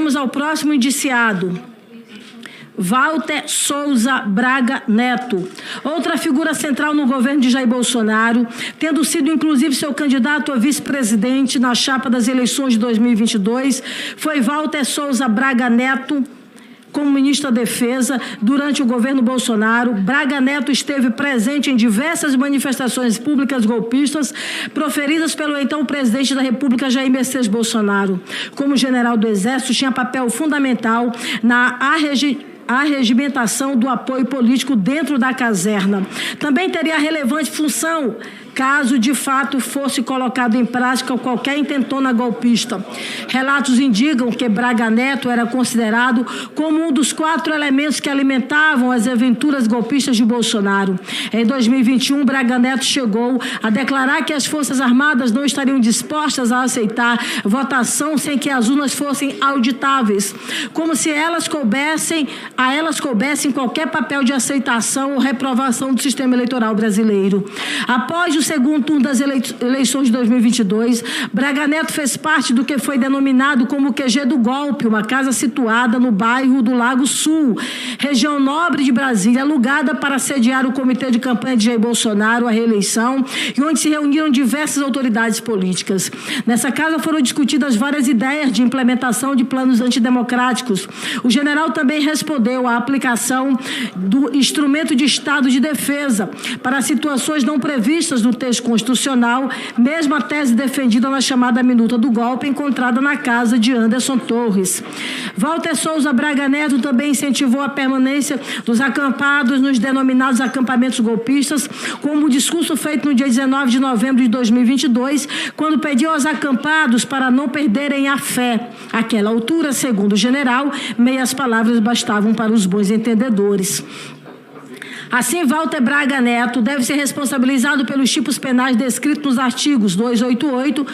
Passamos ao próximo indiciado. Walter Souza Braga Neto, outra figura central no governo de Jair Bolsonaro, tendo sido inclusive seu candidato a vice-presidente na chapa das eleições de 2022, foi Walter Souza Braga Neto. Como ministro da Defesa, durante o governo Bolsonaro, Braga Neto esteve presente em diversas manifestações públicas golpistas proferidas pelo então presidente da República, Jair Messias Bolsonaro. Como general do Exército, tinha papel fundamental na arregimentação do apoio político dentro da caserna. Também teria relevante função caso de fato fosse colocado em prática qualquer intentona golpista. Relatos indicam que Braga Neto era considerado como um dos 4 elementos que alimentavam as aventuras golpistas de Bolsonaro. Em 2021, Braga Neto chegou a declarar que as Forças Armadas não estariam dispostas a aceitar votação sem que as urnas fossem auditáveis, como se a elas coubessem qualquer papel de aceitação ou reprovação do sistema eleitoral brasileiro. Após o segundo turno das eleições de 2022, Braga Neto fez parte do que foi denominado como o QG do Golpe, uma casa situada no bairro do Lago Sul, região nobre de Brasília, alugada para sediar o comitê de campanha de Jair Bolsonaro à reeleição e onde se reuniram diversas autoridades políticas. Nessa casa foram discutidas várias ideias de implementação de planos antidemocráticos. O general também respondeu à aplicação do instrumento de Estado de Defesa para situações não previstas no texto constitucional, mesma tese defendida na chamada minuta do golpe, encontrada na casa de Anderson Torres. Walter Souza Braga Neto também incentivou a permanência dos acampados nos denominados acampamentos golpistas, como o discurso feito no dia 19 de novembro de 2022, quando pediu aos acampados para não perderem a fé. Àquela altura, segundo o general, meias palavras bastavam para os bons entendedores. Assim, Walter Braga Neto deve ser responsabilizado pelos tipos penais descritos nos artigos 288,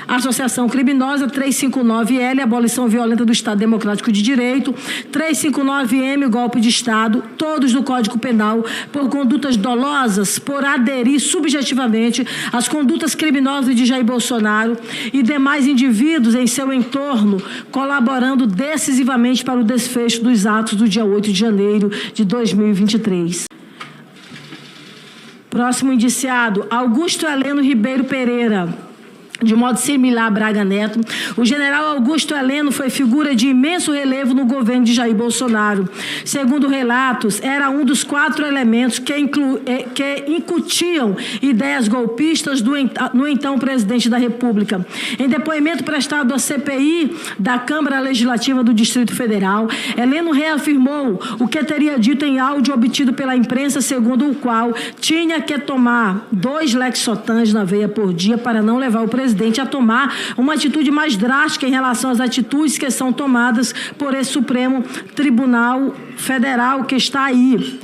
associação criminosa, 359-L, abolição violenta do Estado Democrático de Direito, 359-M, golpe de Estado, todos do Código Penal, por condutas dolosas, por aderir subjetivamente às condutas criminosas de Jair Bolsonaro e demais indivíduos em seu entorno, colaborando decisivamente para o desfecho dos atos do dia 8 de janeiro de 2023. Próximo indiciado, Augusto Heleno Ribeiro Pereira. De modo similar a Braga Neto, o general Augusto Heleno foi figura de imenso relevo no governo de Jair Bolsonaro. Segundo relatos, era um dos 4 elementos que incutiam ideias golpistas no então presidente da República. Em depoimento prestado à CPI da Câmara Legislativa do Distrito Federal, Heleno reafirmou o que teria dito em áudio obtido pela imprensa, segundo o qual tinha que tomar 2 Lexotans na veia por dia para não levar o presidente a tomar uma atitude mais drástica em relação às atitudes que são tomadas por esse Supremo Tribunal Federal que está aí,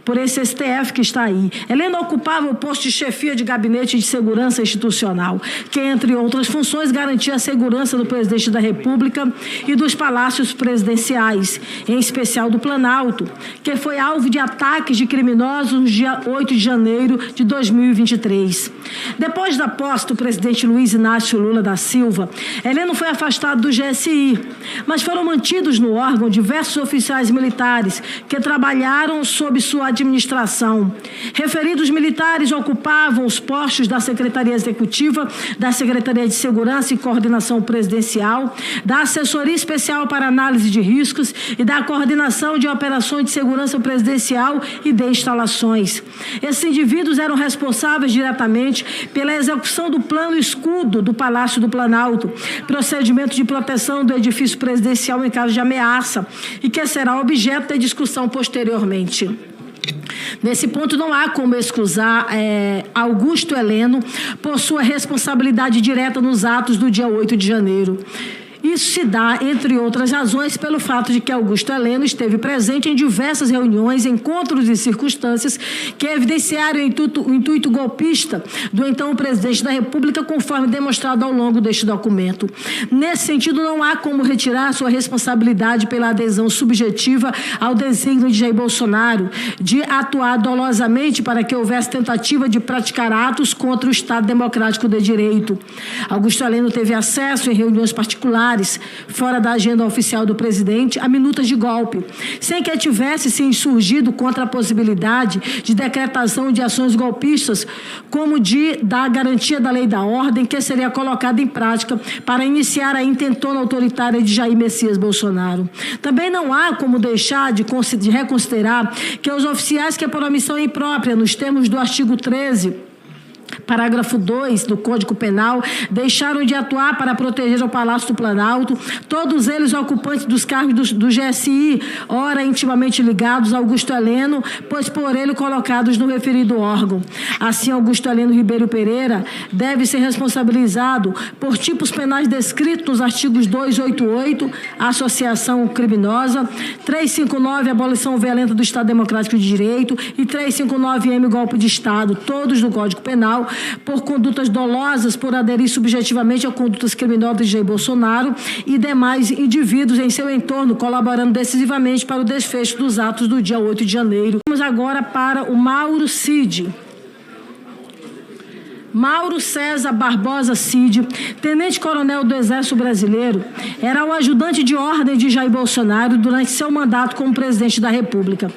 por esse STF que está aí. Heleno ocupava o posto de chefia de gabinete de segurança institucional, que, entre outras funções, garantia a segurança do presidente da República e dos palácios presidenciais, em especial do Planalto, que foi alvo de ataques de criminosos no dia 8 de janeiro de 2023. Depois da posse do presidente Luiz Inácio Lula da Silva, Heleno foi afastado do GSI, mas foram mantidos no órgão diversos oficiais militares que trabalharam sob sua administração. Referidos militares ocupavam os postos da Secretaria Executiva, da Secretaria de Segurança e Coordenação Presidencial, da Assessoria Especial para Análise de Riscos e da Coordenação de Operações de Segurança Presidencial e de Instalações. Esses indivíduos eram responsáveis diretamente pela execução do Plano Escudo do Palácio do Planalto, procedimento de proteção do edifício presidencial em caso de ameaça, e que será objeto de discussão posteriormente. Nesse ponto, não há como excusar Augusto Heleno por sua responsabilidade direta nos atos do dia 8 de janeiro. Isso se dá, entre outras razões, pelo fato de que Augusto Heleno esteve presente em diversas reuniões, encontros e circunstâncias que evidenciaram o intuito golpista do então presidente da República, conforme demonstrado ao longo deste documento. Nesse sentido, não há como retirar sua responsabilidade pela adesão subjetiva ao desígnio de Jair Bolsonaro de atuar dolosamente para que houvesse tentativa de praticar atos contra o Estado Democrático de Direito. Augusto Heleno teve acesso em reuniões particulares militares fora da agenda oficial do presidente a minutas de golpe, sem que tivesse se insurgido contra a possibilidade de decretação de ações golpistas, como da garantia da lei e da ordem, que seria colocada em prática para iniciar a intentona autoritária de Jair Messias Bolsonaro. Também não há como deixar de reconsiderar que os oficiais que por omissão imprópria, nos termos do artigo 13, parágrafo 2 do Código Penal, deixaram de atuar para proteger o Palácio do Planalto, todos eles ocupantes dos cargos do GSI, ora intimamente ligados a Augusto Heleno, pois por ele colocados no referido órgão. Assim, Augusto Heleno Ribeiro Pereira deve ser responsabilizado por tipos penais descritos nos artigos 288, associação criminosa, 359, abolição violenta do Estado Democrático de Direito, e 359-M, golpe de Estado, todos do Código Penal, por condutas dolosas, por aderir subjetivamente a condutas criminosas de Jair Bolsonaro e demais indivíduos em seu entorno, colaborando decisivamente para o desfecho dos atos do dia 8 de janeiro. Vamos agora para o Mauro Cid. Mauro César Barbosa Cid, tenente-coronel do Exército Brasileiro, era o ajudante de ordem de Jair Bolsonaro durante seu mandato como presidente da República.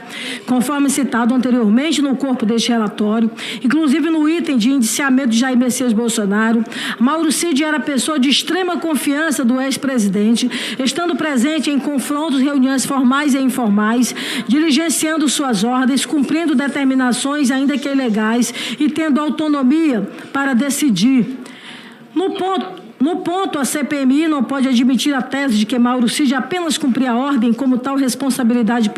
Conforme citado anteriormente no corpo deste relatório, inclusive no item de indiciamento de Jair Messias Bolsonaro, Mauro Cid era pessoa de extrema confiança do ex-presidente, estando presente em confrontos, reuniões formais e informais, diligenciando suas ordens, cumprindo determinações ainda que ilegais e tendo autonomia para decidir. No ponto, a CPMI não pode admitir a tese de que Mauro Cid apenas cumpria a ordem, como tal responsabilidade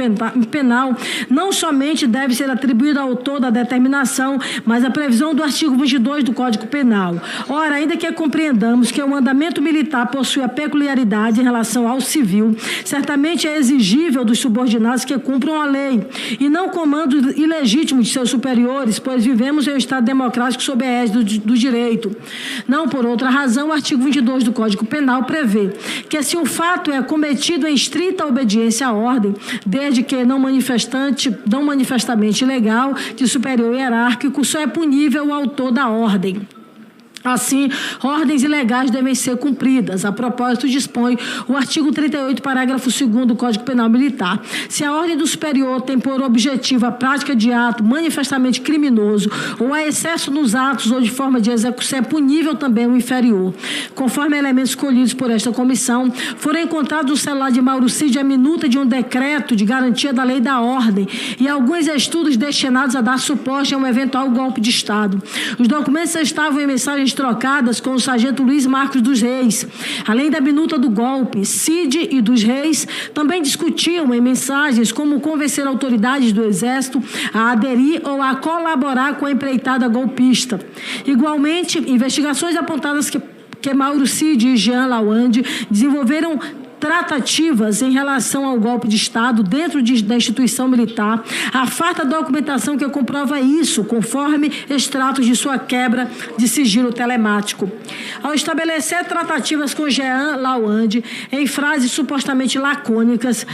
penal não somente deve ser atribuída ao autor da determinação, mas a previsão do artigo 22 do Código Penal. Ora, ainda que compreendamos que o mandamento militar possui a peculiaridade em relação ao civil, certamente é exigível dos subordinados que cumpram a lei, e não comando ilegítimo de seus superiores, pois vivemos em um Estado democrático sob a égide do direito. Não por outra razão, o artigo 22 do Código Penal prevê que, se o fato é cometido em estrita obediência à ordem, desde que não manifestamente ilegal, de superior hierárquico, só é punível o autor da ordem. Assim, ordens ilegais devem ser cumpridas. A propósito, dispõe o artigo 38, parágrafo 2º do Código Penal Militar. Se a ordem do superior tem por objetivo a prática de ato manifestamente criminoso ou a excesso nos atos ou de forma de execução, é punível também o inferior. Conforme elementos escolhidos por esta comissão, foram encontrados no celular de Mauro Cid a minuta de um decreto de garantia da lei e da ordem e alguns estudos destinados a dar suporte a um eventual golpe de Estado. Os documentos estavam em mensagens trocadas com o sargento Luiz Marcos dos Reis. Além da minuta do golpe, Cid e dos Reis também discutiam em mensagens como convencer autoridades do Exército a aderir ou a colaborar com a empreitada golpista. Igualmente, investigações apontadas que Mauro Cid e Jean Lawande desenvolveram tratativas em relação ao golpe de Estado dentro da instituição militar, a farta documentação que comprova isso, conforme extratos de sua quebra de sigilo telemático. Ao estabelecer tratativas com Jean Lawande, em frases supostamente lacônicas,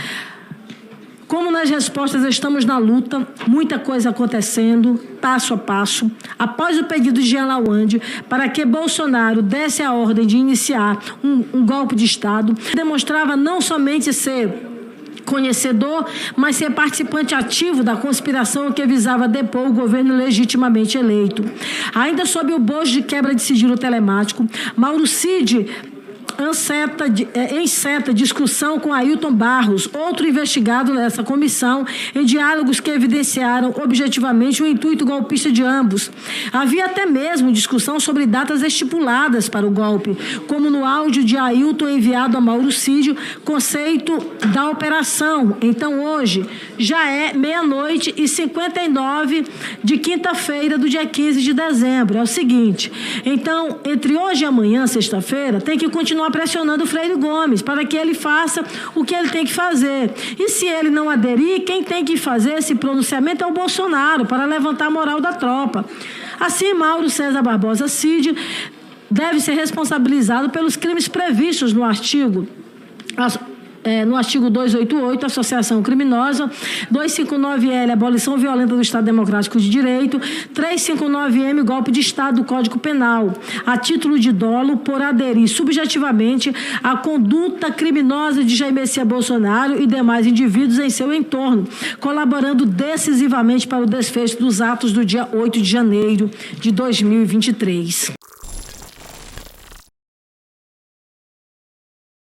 como nas respostas estamos na luta, muita coisa acontecendo, passo a passo, após o pedido de Jean Lawande para que Bolsonaro desse a ordem de iniciar um golpe de Estado, demonstrava não somente ser conhecedor, mas ser participante ativo da conspiração que visava depor o governo legitimamente eleito. Ainda sob o bojo de quebra de sigilo telemático, Mauro Cid enceta discussão com Ailton Barros, outro investigado nessa comissão, em diálogos que evidenciaram objetivamente o intuito golpista de ambos. Havia até mesmo discussão sobre datas estipuladas para o golpe, como no áudio de Ailton enviado a Mauro Cid, conceito da operação. Então, hoje, já é 00:59 de quinta-feira do dia 15 de dezembro. É o seguinte, então, entre hoje e amanhã, sexta-feira, tem que continuar pressionando o Freire Gomes para que ele faça o que ele tem que fazer. E se ele não aderir, quem tem que fazer esse pronunciamento é o Bolsonaro, para levantar a moral da tropa. Assim, Mauro César Barbosa Cid deve ser responsabilizado pelos crimes previstos no artigo no artigo 288, associação criminosa, 259L, abolição violenta do Estado Democrático de Direito, 359M, golpe de Estado do Código Penal, a título de dolo por aderir subjetivamente à conduta criminosa de Jair Messias Bolsonaro e demais indivíduos em seu entorno, colaborando decisivamente para o desfecho dos atos do dia 8 de janeiro de 2023.